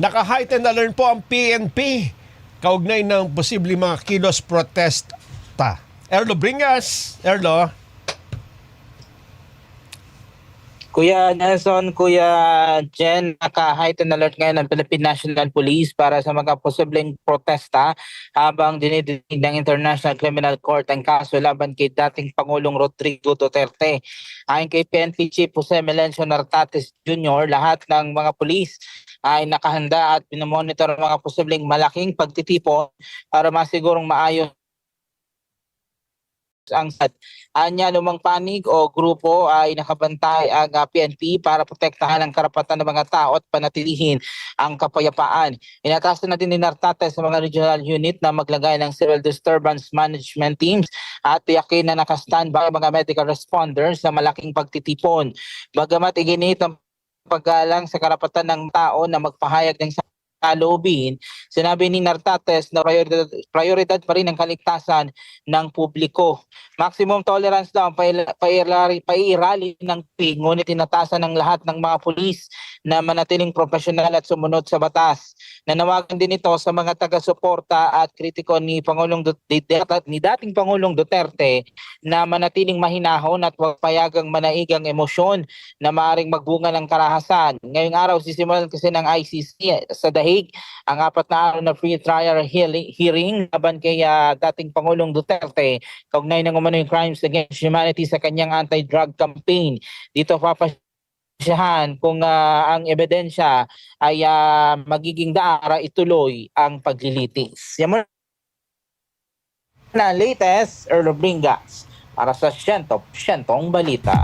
Naka-heightened alert po ang PNP kaugnay ng posibleng mga kilos protesta. Erlo Bringas, Erlo. Kuya Nelson, Kuya Jen, naka-heightened alert ngayon ng Philippine National Police para sa mga posibleng protesta habang dinidinig ng International Criminal Court ang kaso laban kay dating Pangulong Rodrigo Duterte. Ayon kay PNP Chief Jose Melencio Nartates Jr., lahat ng mga pulis ay nakahanda at pinomonitor ang mga posibleng malaking pagtitipon para masigurong maayos ang anya lumang panig o grupo ay nakabantay ang PNP para protektahan ang karapatan ng mga tao at panatilihin ang kapayapaan. Inatasan na din ni Nartates sa mga regional unit na maglagay ng civil disturbance management teams at tiyakin na naka-standby ang mga medical responders sa malaking pagtitipon. Bagamat iginit ang paggalang sa karapatan ng tao na magpahayag ng kalobin, sinabi ni Nartates na prioridad pa rin ang kaligtasan ng publiko. Maximum tolerance daw ang pairali ng PIG, ngunit tinatasan ng lahat ng mga pulis na manatiling profesional at sumunod sa batas. Nanawagan din ito sa mga taga-suporta at kritiko ni dating Pangulong Duterte na manatiling mahinahon at huwag payagang manaigang emosyon na maaaring magbunga ng karahasan. Ngayong araw sisimulan kasi ng ICC sa Dahig ang 4 na araw na free trial hearing laban kay dating Pangulong Duterte kaugnay ng umano'y crimes against humanity sa kanyang anti-drug campaign. Dito papasyahan kung ang ebidensya ay magiging para ituloy ang paglilitis. Yan muna na latest Erlo Bringas para sa 100% balita.